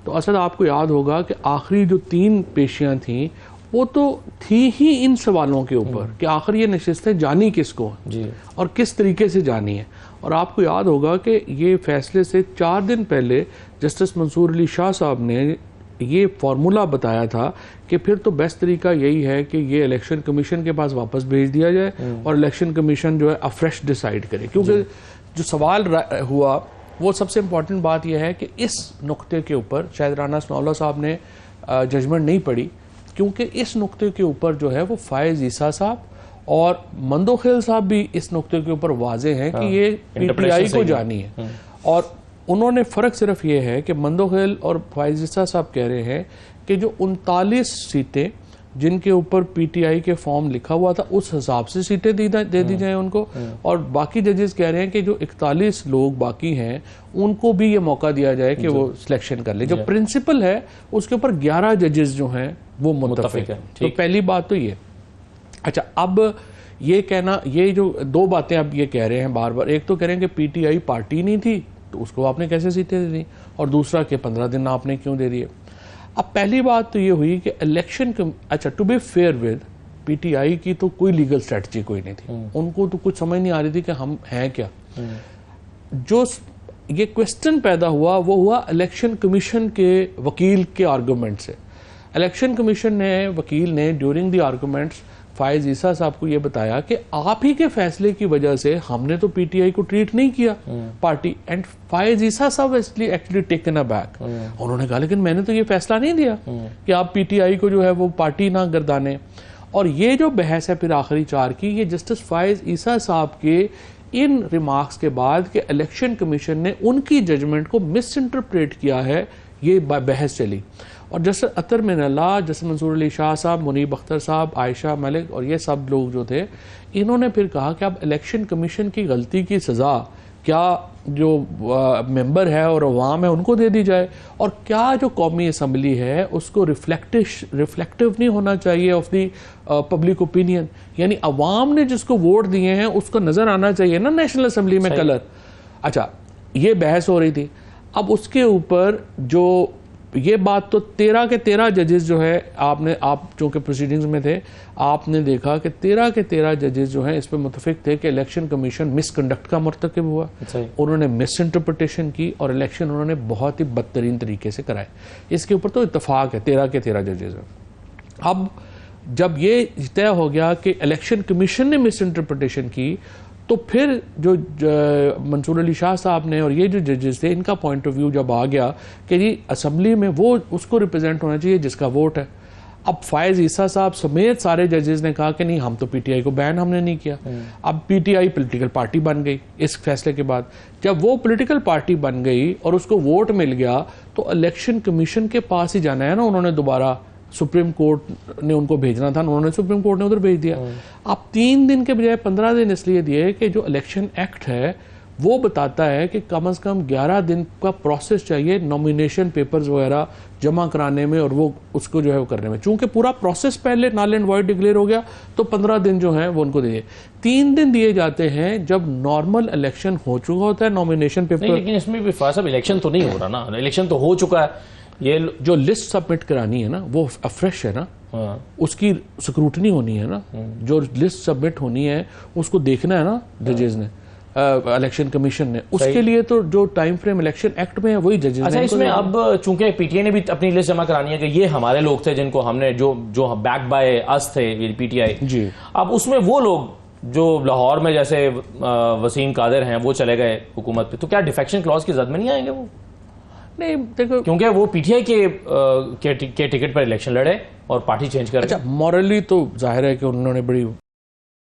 तो असल आपको याद होगा कि आखिरी जो 3 पेशियां थीं वो तो थी ही इन सवालों के ऊपर कि आखिर ये नशिस्तें जानी किसको जी और किस तरीके से जानी है। और आपको याद होगा कि ये फैसले से 4 दिन पहले जस्टिस मंसूर अली शाह साहब ने ये फार्मूला बताया था कि फिर तो बेस्ट तरीका यही है कि ये इलेक्शन कमीशन के पास वापस भेज दिया जाए और इलेक्शन कमीशन जो है अफ्रेश डिसाइड करे, क्योंकि जो सवाल हुआ वो सबसे इम्पॉर्टेंट बात यह है कि इस नुक्ते के ऊपर शायद राना सनाउल्लाह साहब ने जजमेंट नहीं पढ़ी, क्योंकि इस नुक्ते के ऊपर जो है वो फायज ईसा साहब और मंदोखेल साहब भी इस नुक्ते के ऊपर वाजे हैं कि ये पीटीआई को जानी है। और उन्होंने फ़र्क सिर्फ ये है कि मंदोखेल और फायज ईसा साहब कह रहे हैं कि जो 39 सीटें जिनके ऊपर पीटीआई के फॉर्म लिखा हुआ था उस हिसाब से सीटें दे दी जाएं उनको, और बाकी जजेस कह रहे हैं कि जो 41 लोग बाकी हैं उनको भी ये मौका दिया जाए कि वो सिलेक्शन कर ले। जो प्रिंसिपल है उसके ऊपर 11 जजेस जो हैं वो मुत्तफिक है। तो पहली बात तो ये। अच्छा, अब ये कहना, ये जो 2 बातें अब ये कह रहे हैं बार बार, एक तो कह रहे हैं कि पीटीआई पार्टी नहीं थी तो उसको आपने कैसे सीटें दे दी, और दूसरा कि 15 दिन आपने क्यों दे दिए। अब पहली बात तो ये हुई कि इलेक्शन, अच्छा to be fair with PTI की तो कोई लीगल स्ट्रेटजी कोई नहीं थी, उनको तो कुछ समझ नहीं आ रही थी कि हम हैं क्या। जो ये क्वेश्चन पैदा हुआ वो हुआ इलेक्शन कमीशन के वकील के आर्गूमेंट से। इलेक्शन कमीशन ने, वकील ने ड्यूरिंग द आर्गूमेंट्स फायज ईसा साहब को ये बताया कि आप ही के फैसले की वजह से हमने तो पीटीआई को ट्रीट नहीं किया पार्टी, एंड फायज ईसा साहब एक्चुअली टेकन अबैक। उन्होंने कहा लेकिन मैंने तो ये फैसला नहीं दिया कि आप पीटीआई को जो है वो पार्टी ना गर्दाने। और ये जो बहस है फिर आखिरी 4 की, ये जस्टिस फायज ईसा साहब के इन रिमार्क्स के बाद कि इलेक्शन कमीशन ने उनकी जजमेंट को मिस इंटरप्रेट किया है, ये बहस चली। और जस्टिस अतर मिनल्ला, जस्टिस मंसूर अली शाह साहब, मुनीब अख्तर साहब, आयशा मलिक और ये सब लोग जो थे, इन्होंने फिर कहा कि अब इलेक्शन कमीशन की गलती की सज़ा क्या जो मेंबर है और अवाम है उनको दे दी जाए, और क्या जो कौमी असम्बली है उसको रिफ्लेक्टिव नहीं होना चाहिए ऑफ दी पब्लिक ओपिनियन, यानी अवाम ने जिसको वोट दिए हैं उसको नज़र आना चाहिए ना नेशनल असम्बली में कलर। अच्छा, ये बहस हो रही थी। अब उसके ऊपर जो ये बात तो 13 के 13 जजेस जो है, आप चूंकि प्रोसीडिंग्स में थे, आपने देखा कि 13 के 13 जजेस जो हैं इस पर मुतफिक थे कि इलेक्शन कमीशन मिसकंडक्ट का मर्तकब हुआ, उन्होंने मिस इंटरप्रिटेशन की और इलेक्शन उन्होंने बहुत ही बदतरीन तरीके से कराए। इसके ऊपर तो इत्तफाक है 13 के 13 जजेस में। अब जब ये तय हो गया कि इलेक्शन कमीशन ने मिस इंटरप्रिटेशन की, तो फिर जो मंसूर अली शाह साहब ने और ये जो जजेस थे, इनका पॉइंट ऑफ व्यू जब आ गया कि जी असम्बली में वो उसको रिप्रेजेंट होना चाहिए जिसका वोट है। अब फायज ईसा साहब समेत सारे जजेस ने कहा कि नहीं, हम तो पीटीआई को बैन हमने नहीं किया। अब पीटीआई पॉलिटिकल पार्टी बन गई इस फैसले के बाद। जब वो पॉलिटिकल पार्टी बन गई और उसको वोट मिल गया, तो इलेक्शन कमीशन के पास ही जाना है ना, उन्होंने दोबारा सुप्रीम कोर्ट ने उनको भेजना था, उन्होंने सुप्रीम कोर्ट ने उधर भेज दिया। अब 3 दिन के बजाय 15 दिन इसलिए दिए कि जो इलेक्शन एक्ट है वो बताता है कि कम से कम 11 दिन का प्रोसेस चाहिए नॉमिनेशन पेपर्स वगैरह जमा कराने में और वो उसको जो है वो करने में। चूंकि पूरा प्रोसेस पहले नल एंड वॉइड डिक्लेयर हो गया तो 15 दिन जो है वो उनको दिए। 3 दिन दिए जाते हैं जब नॉर्मल इलेक्शन हो चुका होता है नॉमिनेशन पेपर। लेकिन इसमें भी साहब इलेक्शन तो नहीं हो रहा ना, इलेक्शन तो हो चुका है। ये जो लिस्ट सबमिट करानी है ना वो फ्रेश है ना, उसकी स्क्रूटनी होनी है ना, जो लिस्ट सबमिट होनी है उसको देखना है ना जजेस ने, इलेक्शन कमीशन ने, उसके लिए तो जो टाइम फ्रेम इलेक्शन एक्ट में है वही जजेस ने। अच्छा, इसमें अब चूंकि पीटीआई ने भी अपनी लिस्ट जमा करानी है कि ये हमारे लोग थे जिनको हमने जो बैक बाय अस थे पीटीआई जी, अब उसमें वो लोग जो लाहौर में जैसे वसीम कादिर हैं वो चले गए हुकूमत पे, तो क्या डिफेक्शन क्लॉज की जद में नहीं आएंगे वो? नहीं देखो, क्योंकि वो पीटीआई के टिकट पर इलेक्शन लड़े और पार्टी चेंज कर। अच्छा, मॉरली तो जाहिर है कि उन्होंने बड़ी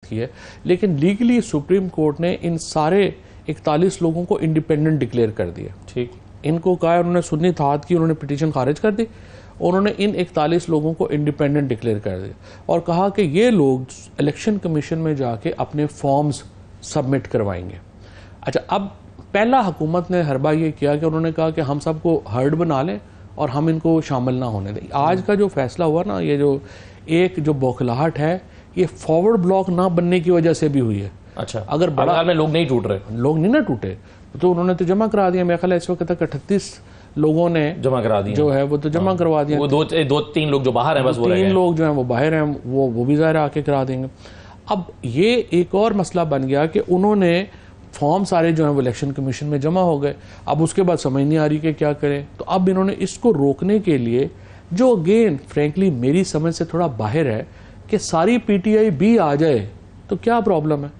की है, लेकिन लीगली सुप्रीम कोर्ट ने इन सारे 41 लोगों को इंडिपेंडेंट डिक्लेयर कर दिया। ठीक, इनको कहा, उन्होंने सुन्नी इत्तेहाद की, उन्होंने पिटीशन खारिज कर दी, उन्होंने इन 41 लोगों को इंडिपेंडेंट डिक्लेयर कर दिया और कहा कि ये लोग इलेक्शन कमीशन में जाके अपने फॉर्म्स सबमिट करवाएंगे। अच्छा, अब पहला हुकूमत ने हरबा ये किया कि उन्होंने कहा कि हम सबको हर्ड बना लें और हम इनको शामिल ना होने दें। आज का जो फैसला हुआ ना, ये जो बौखलाहट है, ये फॉरवर्ड ब्लॉक ना बनने की वजह से भी हुई है। अच्छा, अगर बड़ा में लोग नहीं टूट रहे, लोग नहीं ना टूटे, तो उन्होंने तो जमा करा दिया। मेरे ख्याल है इस वक्त तक 38 लोगों ने जमा करा दिया जो है वो तो जमा करवा दिया। वो दो तीन लोग जो बाहर हैं, बस वो 3 लोग जो हैं वो बाहर हैं, वो भी ज़ाहिर आके करा देंगे। अब ये एक और मसला बन गया कि उन्होंने फॉर्म सारे जो हैं वो इलेक्शन कमीशन में जमा हो गए। अब उसके बाद समझ नहीं आ रही कि क्या करें, तो अब इन्होंने इसको रोकने के लिए, जो अगेन फ्रेंकली मेरी समझ से थोड़ा बाहर है, कि सारी पीटीआई भी आ जाए तो क्या प्रॉब्लम है,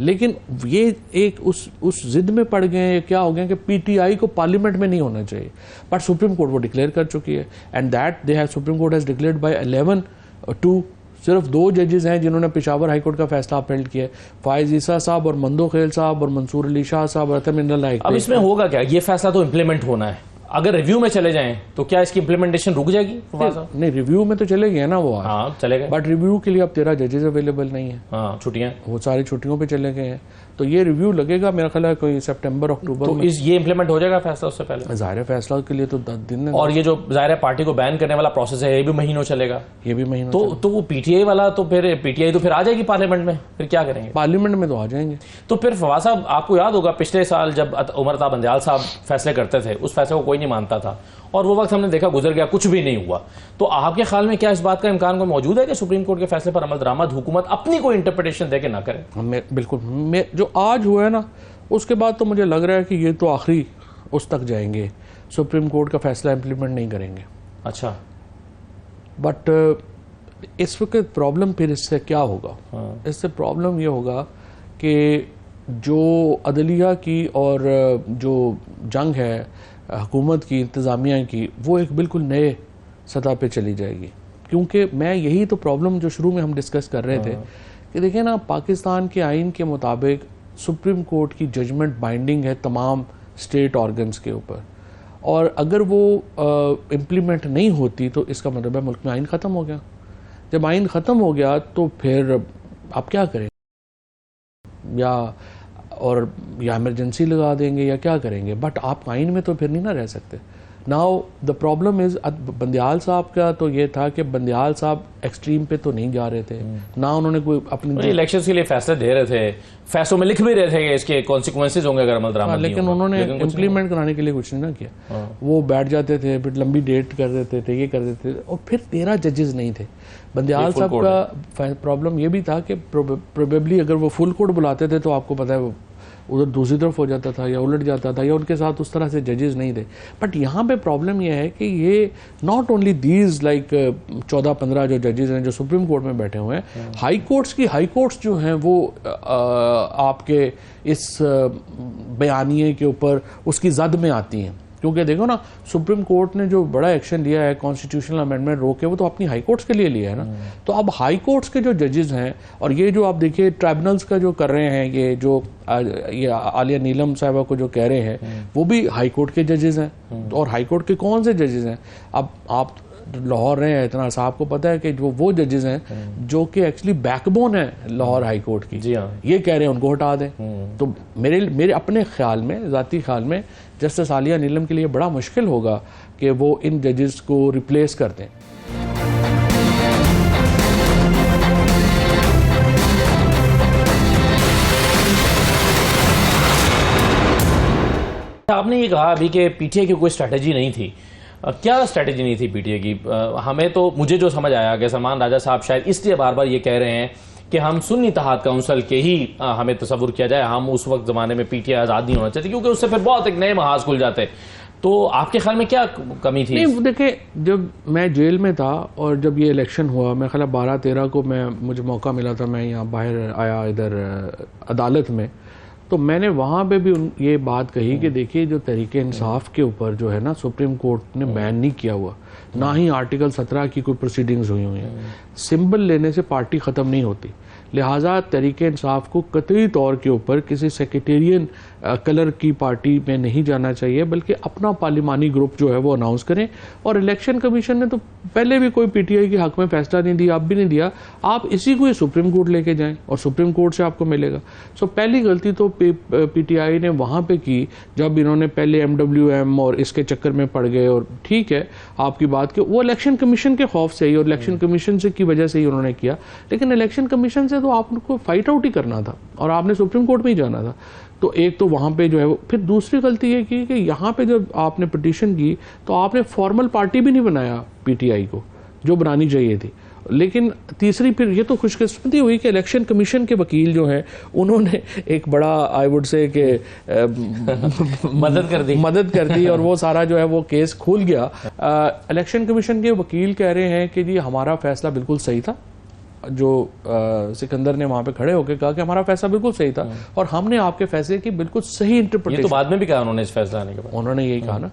लेकिन ये एक उस जिद में पड़ गए, क्या हो गया कि पीटीआई को पार्लियामेंट में नहीं होना चाहिए, बट सुप्रीम कोर्ट वो डिक्लेयर कर चुकी है and that they have supreme court has declared by 11-2। सिर्फ 2 जजेस हैं जिन्होंने पेशावर हाई कोर्ट का फैसला अपील किया है, फायज ईसा साहब और मंदो खेल साहब और मंसूर अली शाह साहब और अतम इंदल नाइक। अब इसमें होगा क्या? ये फैसला तो इम्प्लीमेंट होना है, अगर रिव्यू में चले जाएं तो क्या इसकी इम्प्लीमेंटेशन रुक जाएगी? नहीं, रिव्यू में तो चले गए ना वो, हाँ चले गए, बट रिव्यू के लिए अब 13 जजेस अवेलेबल नहीं है। हाँ, छुट्टियां, वो सारी छुट्टियों पे चले गए हैं, तो ये रिव्यू लगेगा मेरा ख्याल है कोई सितंबर अक्टूबर तो में। ये इम्प्लीमेंट हो जाएगा फैसला उससे पहले? ज़ाहिर फैसला के लिए तो 10 दिन है, और ये जो ज़ाहिर पार्टी को बैन करने वाला प्रोसेस है ये भी महीनों चलेगा, ये भी महीनों तो वो पीटीआई वाला तो फिर आ जाएगी पार्लियामेंट में, फिर क्या करेंगे? पार्लियामेंट में तो आ जाएंगे। तो फिर फवाद साहब, आपको याद होगा पिछले साल जब उमर अता बंदयाल साहब फैसले करते थे, उस फैसले को कोई नहीं मानता था और वो वक्त हमने देखा गुजर गया, कुछ भी नहीं हुआ। तो आपके ख्याल में क्या इस बात का इम्कान को मौजूद है कि सुप्रीम कोर्ट के फैसले पर अमल दरामद हुकूमत अपनी कोई इंटरप्रिटेशन देके ना करे? बिल्कुल, जो आज हुआ है ना, उसके बाद तो मुझे लग रहा है कि ये तो आखिरी उस तक जाएंगे, सुप्रीम कोर्ट का फैसला इम्प्लीमेंट नहीं करेंगे। अच्छा, बट इस वक्त प्रॉब्लम फिर इससे क्या होगा? इससे प्रॉब्लम ये होगा कि जो अदलिया की और जो जंग है हुकूमत की, इंतज़ामिया की, वो एक बिल्कुल नए सतह पे चली जाएगी। क्योंकि मैं यही तो प्रॉब्लम जो शुरू में हम डिस्कस कर रहे थे कि देखिए ना, पाकिस्तान के आइन के मुताबिक सुप्रीम कोर्ट की जजमेंट बाइंडिंग है तमाम स्टेट ऑर्गन्स के ऊपर, और अगर वो इम्प्लीमेंट नहीं होती तो इसका मतलब है मुल्क में आइन ख़त्म हो गया। जब आइन ख़त्म हो गया तो फिर आप क्या करें, या इमरजेंसी लगा देंगे या क्या करेंगे, बट आप आइन में तो फिर नहीं ना रह सकते। Now the problem is, Bandial साहब का तो ये था कि बंदयाल साहब एक्सट्रीम पे तो नहीं जा रहे थे ना, उन्होंने कोई अपनी इलेक्शन के लिए फैसले दे रहे थे, फैसलों में लिख भी रहे थे कि इसके कॉन्सिक्वेंसेज होंगे अगर अमल दरामद नहीं होगा, लेकिन उन्होंने इम्प्लीमेंट कराने के लिए कुछ नहीं ना किया। वो बैठ जाते थे, फिर लंबी डेट कर देते थे, ये कर देते थे, और फिर 13 जजेस नहीं थे। बंदयाल साहब का प्रॉब्लम ये भी था कि प्रोबेबली अगर वो फुल कोर्ट बुलाते थे तो आपको पता है वो उधर दूसरी तरफ हो जाता था या उलट जाता था, या उनके साथ उस तरह से जजेस नहीं थे। बट यहाँ पे प्रॉब्लम यह है कि ये नॉट ओनली दीज लाइक 14-15 जो जजेस हैं जो सुप्रीम कोर्ट में बैठे हुए हैं, हाई कोर्ट्स जो हैं वो आपके इस बयानिए के ऊपर उसकी जद में आती हैं। क्योंकि देखो ना, सुप्रीम कोर्ट ने जो बड़ा एक्शन लिया है कॉन्स्टिट्यूशनल अमेंडमेंट रोके, वो तो अपनी हाई कोर्ट्स के लिए लिया है ना। तो अब हाई कोर्ट्स के जो जजेस हैं, और ये जो आप देखिए ट्राइब्यूनल्स का जो कर रहे हैं, ये आलिया नीलम साहिबा को जो कह रहे हैं, वो भी हाई कोर्ट के जजेस हैं। और हाई कोर्ट के कौन से जजेस हैं? अब आप लाहौर रहे हैं इतना अर्सा, आपको पता है कि जो वो जजेस हैं जो कि एक्चुअली बैकबोन है लाहौर हाई कोर्ट की, जी हाँ, ये कह रहे हैं उनको हटा दें। तो मेरे अपने ख्याल में, ज़ाती ख्याल में, जस्टिस आलिया नीलम के लिए बड़ा मुश्किल होगा कि वो इन जजेस को रिप्लेस कर दें। आपने ये कहा अभी कि पीटीआई की कोई स्ट्रैटेजी नहीं थी। क्या स्ट्रैटेजी नहीं थी पीटीआई की? हमें तो, मुझे जो समझ आया कि सलमान राजा साहब शायद इसलिए बार बार ये कह रहे हैं कि हम सुन्नी इत्तेहाद काउंसिल के ही हमें तस्वुर किया जाए, हम उस वक्त ज़माने में पीटीआई आज़ाद नहीं होना चाहते, क्योंकि उससे फिर बहुत एक नए महाज खुल जाते। तो आपके ख्याल में क्या कमी थी? नहीं, देखिए, जब मैं जेल में था और जब ये इलेक्शन हुआ, मैं ख्याल 12-13 को मुझे मौका मिला था, मैं यहाँ बाहर आया इधर अदालत में, तो मैंने वहाँ पे भी ये बात कही कि देखिए, जो तहरीके इंसाफ के ऊपर जो है ना, सुप्रीम कोर्ट ने बैन नहीं किया हुआ, ना ही आर्टिकल 17 की कोई प्रोसीडिंग्स हुई हुई हैं। सिंबल लेने से पार्टी ख़त्म नहीं होती, लिहाजा तहरीके इंसाफ को कतई तौर के ऊपर किसी सेक्रेटेरियन कलर की पार्टी में नहीं जाना चाहिए, बल्कि अपना पार्लिमानी ग्रुप जो है वो अनाउंस करें। और इलेक्शन कमीशन ने तो पहले भी कोई पीटीआई के हक में फैसला नहीं दिया, अब भी नहीं दिया, आप इसी को ही सुप्रीम कोर्ट लेके जाएं और सुप्रीम कोर्ट से आपको मिलेगा। सो पहली गलती तो पीटीआई ने वहाँ पे की, जब इन्होंने पहले MWM और इसके चक्कर में पड़ गए। और ठीक है आपकी बात कि वो इलेक्शन कमीशन के खौफ से ही और इलेक्शन कमीशन से की वजह से ही उन्होंने किया, लेकिन इलेक्शन कमीशन से तो आपको फाइट आउट ही करना था और आपने सुप्रीम कोर्ट में ही जाना था। तो एक तो वहाँ पे जो है वो, फिर दूसरी गलती ये की कि यहाँ पे जब आपने पिटीशन की तो आपने फॉर्मल पार्टी भी नहीं बनाया पीटीआई को, जो बनानी चाहिए थी। लेकिन तीसरी फिर ये तो खुशकिस्मती हुई कि इलेक्शन कमीशन के वकील जो हैं उन्होंने एक बड़ा आई वुड से कि मदद कर दी और वो सारा जो है वो केस खुल गया। इलेक्शन कमीशन के वकील कह रहे हैं कि जी हमारा फैसला बिल्कुल सही था, जो सिकंदर ने वहां पे खड़े होकर कहा कि हमारा फैसला बिल्कुल सही था और हमने आपके फैसले की बिल्कुल सही इंटरप्रिटेशन। ये तो बाद में भी कहा उन्होंने इस फैसला आने के बाद, उन्होंने यही कहा ना।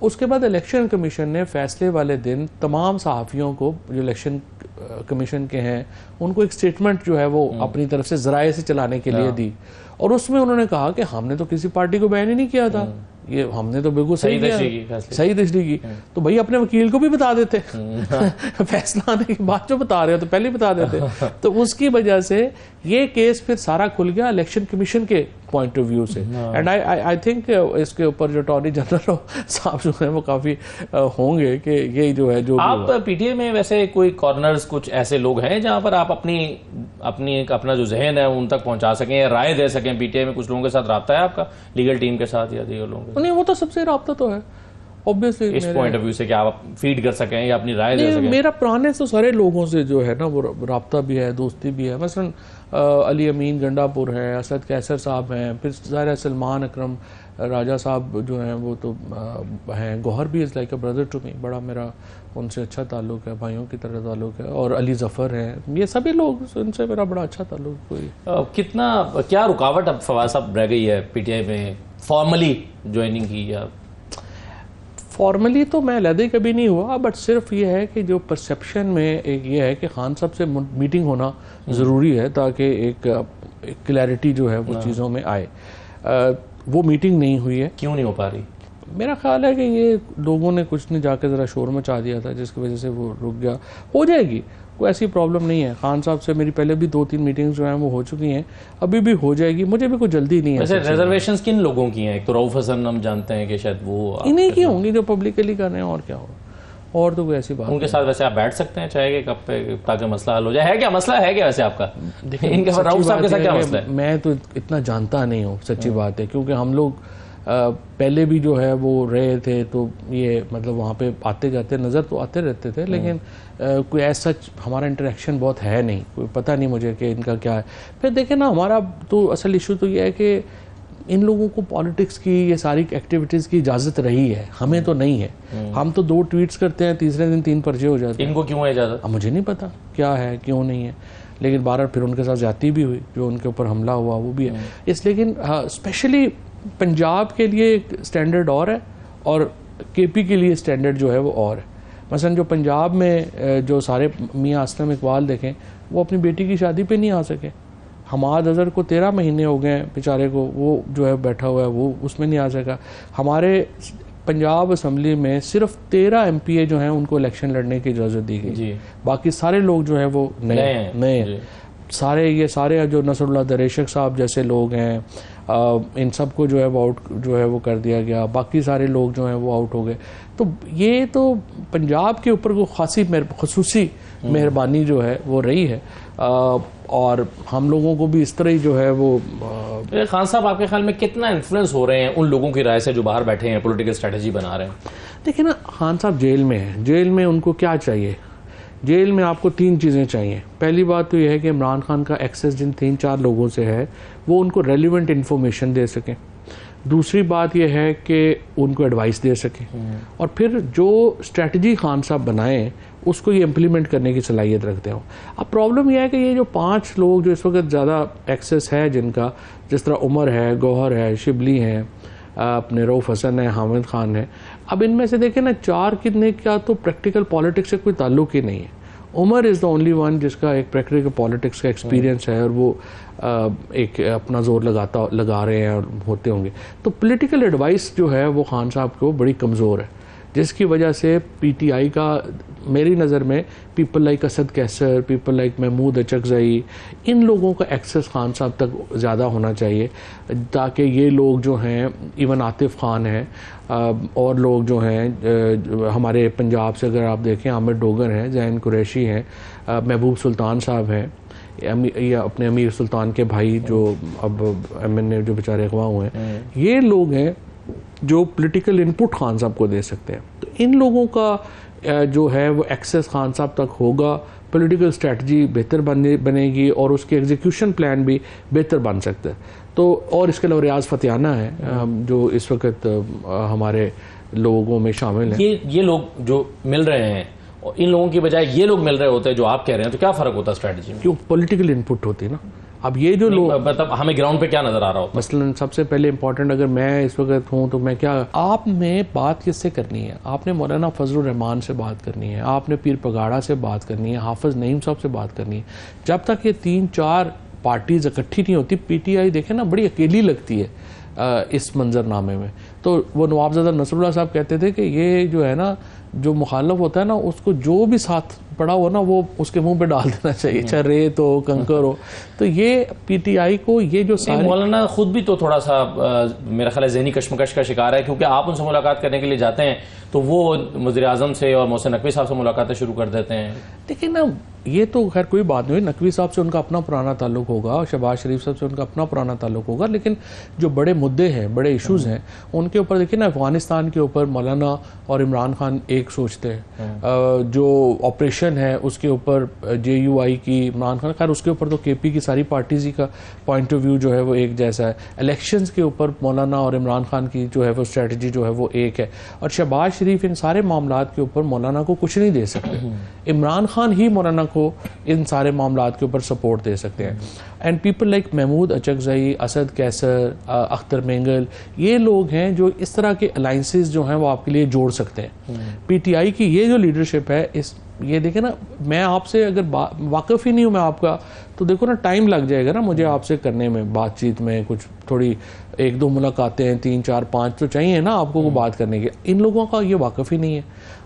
उसके बाद इलेक्शन कमीशन ने फैसले वाले दिन तमाम सहाफ़ियों को जो इलेक्शन कमीशन के हैं उनको एक स्टेटमेंट जो है वो अपनी तरफ से ज़राए से चलाने के लिए दी, और उसमें उन्होंने कहा कि हमने तो किसी पार्टी को बैन ही नहीं किया था, ये हमने तो बिल्कुल सही तशरीह की। तो भाई अपने वकील को भी बता देते फैसला आने के बाद जो बता रहे हो तो पहले ही बता देते। तो उसकी वजह से ये केस फिर सारा खुल गया इलेक्शन कमीशन के पॉइंट ऑफ व्यू से। एंड आई थिंक इसके ऊपर जो अटॉर्नी जनरल साहब जो है वो काफी होंगे कि ये जो है जो आप पीटीआई में वैसे कोई कॉर्नर्स, कुछ ऐसे लोग हैं जहां पर आप अपना जो जहन है उन तक पहुंचा सकें या राय दे सकें? पीटीआई में कुछ लोगों के साथ राब्ता है आपका, लीगल टीम के साथ या दीगर लोगों के? नहीं, वो तो सबसे राब्ता तो है ऑब्वियसली, इस पॉइंट ऑफ व्यू से कि आप फीड कर सकें या अपनी राय दे सकें। मेरा पुराने तो सारे लोगों से जो है ना वो राब्ता भी है, दोस्ती भी है। मसलन अली अमीन गंडापुर हैं, असद कैसर साहब हैं, फिर सारे सलमान अकरम राजा साहब जो हैं वो तो हैं, गौहर भी is like a brother to me, बड़ा मेरा उनसे अच्छा ताल्लुक है, भाइयों की तरह ताल्लुक है। और अली जफ़र हैं, ये सभी लोग, उनसे मेरा बड़ा अच्छा ताल्लुक। कोई क्या रुकावट अब फवाद साहब रह गई है पीटीआई में फॉर्मली ज्वाइनिंग की? या फॉर्मली तो मैं लदे कभी नहीं हुआ, बट सिर्फ ये है कि जो परसेप्शन में एक ये है कि खान साहब से मीटिंग होना ज़रूरी है ताकि एक क्लैरिटी जो है वो चीज़ों में आए। वो मीटिंग नहीं हुई है। क्यों नहीं हो पा रही? मेरा ख्याल है कि ये लोगों ने कुछ नहीं जाके ज़रा शोर मचा दिया था जिसकी वजह से वो रुक गया। हो जाएगी, कोई ऐसी प्रॉब्लम नहीं है। खान साहब से मेरी पहले भी 2-3 मीटिंग्स जो हैं वो हो चुकी हैं, अभी भी हो जाएगी, मुझे भी कोई जल्दी नहीं है। वैसे रिजर्वेशंस किन लोगों की हैं? एक तो रऊफ हसन हम जानते हैं कि शायद वो इन्हीं की होंगी जो पब्लिकली कर रहे हैं, और क्या होगा, और तो कोई ऐसी बात। उनके साथ वैसे आप बैठ सकते हैं चाहे कब पे, ताकि मसला हल हो जाए। है क्या मसला है क्या वैसे आपका? इनके रऊफ साहब के साथ क्या मसला है? मैं तो इतना जानता नहीं हूँ, सच्ची बात है, क्योंकि हम लोग पहले भी जो है वो रहे थे, तो ये मतलब वहाँ पे आते जाते नज़र तो आते रहते थे, लेकिन कोई ऐसा हमारा इंटरेक्शन बहुत है नहीं, कोई पता नहीं मुझे कि इनका क्या है। फिर देखें ना, हमारा तो असल इशू तो ये है कि इन लोगों को पॉलिटिक्स की ये सारी एक्टिविटीज़ की इजाज़त रही है, हमें तो नहीं है। हम तो 2 ट्वीट्स करते हैं, तीसरे दिन 3 पर्चे हो जाते हैं। इनको क्यों है इजाज़त? अब मुझे नहीं पता क्या है, क्यों नहीं है, लेकिन 12 फिर उनके साथ ज्यादती भी हुई, जो उनके ऊपर हमला हुआ वो भी है। इस लेकिन स्पेशली पंजाब के लिए एक स्टैंडर्ड और केपी के लिए स्टैंडर्ड जो है वो और है। मसलन जो पंजाब में जो सारे मियाँ असलम इकबाल देखें, वो अपनी बेटी की शादी पे नहीं आ सके। हमाद अज़हर को 13 महीने हो गए बेचारे को, वो जो है बैठा हुआ है, वो उसमें नहीं आ सका। हमारे पंजाब असम्बली में सिर्फ 13 MPA जो हैं उनको इलेक्शन लड़ने की इजाज़त दी गई, बाकी सारे लोग जो हैं वो नए सारे, ये सारे जो नसरुल्लाह दरेशक साहब जैसे लोग हैं, इन सब को जो है वो आउट जो है वो कर दिया गया, बाकी सारे लोग जो हैं वो आउट हो गए। तो ये तो पंजाब के ऊपर को खासी खसूसी मेहरबानी जो है वो रही है, और हम लोगों को भी इस तरह ही जो है वो खान साहब, आपके ख्याल में कितना इन्फ्लुएंस हो रहे हैं उन लोगों की राय से जो बाहर बैठे हैं, पॉलिटिकल स्ट्रेटजी बना रहे हैं? देखिए ना, खान साहब जेल में हैं, जेल में उनको क्या चाहिए? जेल में आपको 3 चीज़ें चाहिए। पहली बात तो यह है कि इमरान खान का एक्सेस जिन 3-4 लोगों से है वो उनको रेलिवेंट इन्फॉर्मेशन दे सकें। दूसरी बात यह है कि उनको एडवाइस दे सकें, और फिर जो स्ट्रेटजी खान साहब बनाएं उसको ये इम्प्लीमेंट करने की सलाहियत रखते हो। अब प्रॉब्लम यह है कि ये जो 5 लोग जो इस वक्त ज़्यादा एक्सेस है जिनका, जिस तरह उमर है, गौहर है, शिबली हैं, अपने रऊफ़ हसन है, हामिद खान है, अब इनमें से देखें ना 4 कितने का तो प्रैक्टिकल पॉलिटिक्स से कोई ताल्लुक ही नहीं है। Umar is the only one जिसका एक प्रैक्टिकल पॉलिटिक्स का एक्सपीरियंस है, और वो एक अपना जोर लगा रहे हैं और होते होंगे। तो पॉलिटिकल एडवाइस जो है वो खान साहब को बड़ी कमज़ोर है, जिसकी वजह से PTI का मेरी नज़र में people like Asad Qaiser, people like Mahmood Achakzai, इन लोगों का एक्सेस खान साहब तक ज़्यादा होना चाहिए, ताकि ये लोग जो हैं, इवन आतिफ खान है, और लोग जो हैं हमारे पंजाब से अगर आप देखें, आमिर डोगर हैं, जैन कुरैशी हैं, महबूब सुल्तान साहब हैं, या अपने अमीर सुल्तान के भाई जो अब MNA जो बेचारे अगवा हुए हैं, ये लोग हैं जो पॉलिटिकल इनपुट खान साहब को दे सकते हैं। तो इन लोगों का जो है वो एक्सेस खान साहब तक होगा, पॉलिटिकल स्ट्रेटजी बेहतर बनेगी, और उसके एग्जीक्यूशन प्लान भी बेहतर बन सकता है। तो और इसके अलावा रियाज फतियाना है जो इस वक्त हमारे लोगों में शामिल हैं। ये लोग जो मिल रहे हैं, और इन लोगों की बजाय ये लोग मिल रहे होते हैं जो आप कह रहे हैं, तो क्या फ़र्क होता है स्ट्रेटजी में? क्यों? पॉलिटिकल इनपुट होती है ना। अब ये जो लोग, मतलब हमें ग्राउंड पे क्या नजर आ रहा होता है? मसलन सबसे पहले इंपॉर्टेंट, अगर मैं इस वक्त हूँ तो मैं क्या, आपने बात किससे करनी है? आपने मौलाना फजलुर रहमान से बात करनी है, आपने पीर पगाड़ा से बात करनी है, हाफिज नईम साहब से बात करनी है। जब तक ये 3-4 पार्टीज इकट्ठी नहीं होती, PTI देखें ना बड़ी अकेली लगती है इस मंजरनामे में। तो वो नवाबजादा नसरुल्लाह साहब कहते थे कि ये जो है ना, जो मुखालफ होता है ना, उसको जो भी साथ पड़ा हो ना वो उसके मुंह पे डाल देना चाहिए, चाहे रेत हो, कंकर हो। तो ये PTI को ये जो मौलाना खुद भी तो थोड़ा सा मेरा ख्याल है ज़हनी कशमकश का शिकार है, क्योंकि आप उनसे मुलाकात करने के लिए जाते हैं तो वो वज़ीर आज़म से और मोहसिन नकवी साहब से मुलाकातें शुरू कर देते हैं। देखिए ना, ये तो खैर कोई बात नहीं, नकवी साहब से उनका अपना पुराना ताल्लुक होगा, और शहबाज शरीफ साहब से उनका अपना पुराना ताल्लुक होगा, लेकिन जो बड़े मुद्दे हैं, बड़े इश्यूज़ हैं, उनके ऊपर देखिए ना, अफगानिस्तान के ऊपर मौलाना और इमरान खान एक सोचते हैं, जो ऑपरेशन है उसके ऊपर JUI की इमरान खान, खैर उसके ऊपर तो KP की सारी पार्टीज का पॉइंट ऑफ व्यू जो है वो एक जैसा है। इलेक्शंस के ऊपर मौलाना और इमरान खान की जो है वो स्ट्रेटजी जो है वो एक है, और शहबाज शरीफ इन सारे मामलात के ऊपर मौलाना को कुछ नहीं दे सकते। इमरान खान ही मौलाना को इन सारे मामलात के ऊपर सपोर्ट दे सकते हैं। And people like Mahmood Achakzai, Asad Qaiser, Akhtar Mengal, ये लोग हैं जो इस तरह के अलाइंसेस जो हैं वो आपके लिए जोड़ सकते हैं। PTI की ये जो लीडरशिप है, ये देखें ना, मैं आपसे अगर वाकिफ़ ही नहीं हूँ मैं आपका, तो देखो ना टाइम लग जाएगा ना मुझे आपसे करने में, बातचीत में कुछ थोड़ी 1-2 मुलाकातें हैं, 3-4-5 तो चाहिए ना आपको को बात करने की। इन लोगों का ये वाकिफ़ ही नहीं है।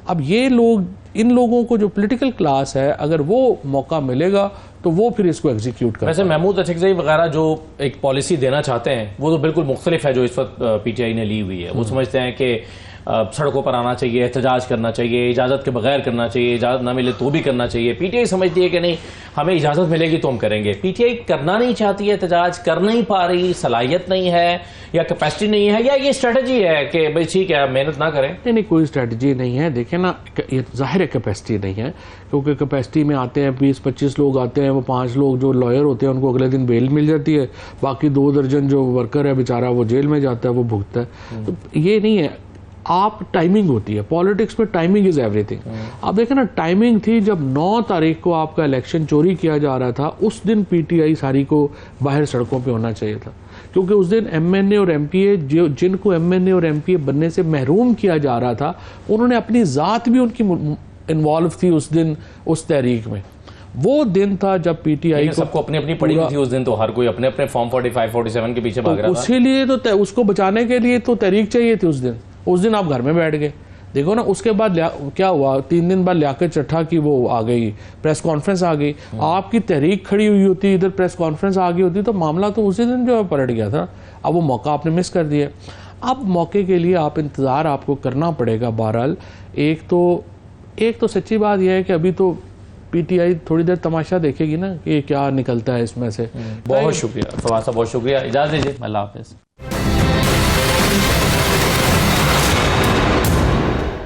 अब ये लोग, इन लोगों को जो पॉलिटिकल क्लास है, अगर वो मौका मिलेगा तो वो फिर इसको एग्जीक्यूट करें। वैसे महमूद अचकज़ई वगैरह जो एक पॉलिसी देना चाहते हैं वो तो बिल्कुल मुख्तलिफ है जो इस वक्त PTI ने ली हुई है। वो समझते हैं कि सड़कों पर आना चाहिए, एहतजाज करना चाहिए, इजाज़त के बगैर करना चाहिए, इजाज़त ना मिले तो भी करना चाहिए। PTI समझती है कि नहीं, हमें इजाज़त मिलेगी तो हम करेंगे। PTI करना नहीं चाहती है, एहतजाज कर नहीं पा रही, सलाहियत नहीं है या कैपेसिटी नहीं है, या ये स्ट्रेटजी है कि भाई ठीक है मेहनत ना करें? नहीं, कोई स्ट्रेटजी नहीं है। देखें ना, ये जाहिर है कैपेसिटी नहीं है, क्योंकि कैपेसिटी में आते हैं 20-25 लोग आते हैं, वो 5 लोग जो लॉयर होते हैं उनको अगले दिन बेल मिल जाती है, बाकी 2 दर्जन जो वर्कर है बेचारा वो जेल में जाता है, वो भुगतता है। तो ये नहीं है, आप टाइमिंग होती है, पॉलिटिक्स में टाइमिंग इज एवरीथिंग। आप देखें ना, टाइमिंग थी जब 9 तारीख को आपका इलेक्शन चोरी किया जा रहा था, उस दिन PTI सारी को बाहर सड़कों पे होना चाहिए था, क्योंकि उस दिन MNA और MPA जिनको MNA और MPA बनने से महरूम किया जा रहा था, उन्होंने अपनी ज़ात भी उनकी इन्वॉल्व थी उस दिन, उस तहरीक में। वो दिन था जब PTI को सबको अपनी अपनी पड़ी हुई थी उस दिन, तो हर कोई अपने अपने फॉर्म 45-47 के पीछे भाग रहा था। उसी लिए तो उसको बचाने के लिए तो तहरीक चाहिए थी उस दिन। उस दिन आप घर में बैठ गए। देखो ना, उसके बाद क्या हुआ, 3 दिन बाद लियाकत चट्टा की वो आ गई, प्रेस कॉन्फ्रेंस आ गई। आपकी तहरीक खड़ी हुई होती, इधर प्रेस कॉन्फ्रेंस आ गई होती, तो मामला तो उसी दिन जो है पलट गया था। अब वो मौका आपने मिस कर दिया। अब मौके के लिए आप इंतज़ार आपको करना पड़ेगा। बहरहाल एक तो सच्ची बात यह है कि अभी तो पीटीआई थोड़ी देर तमाशा देखेगी ना कि क्या निकलता है इसमें से। बहुत शुक्रिया फवाद साहब, बहुत शुक्रिया। इजाज़त दीजिए, अल्लाह हाफ़िज़।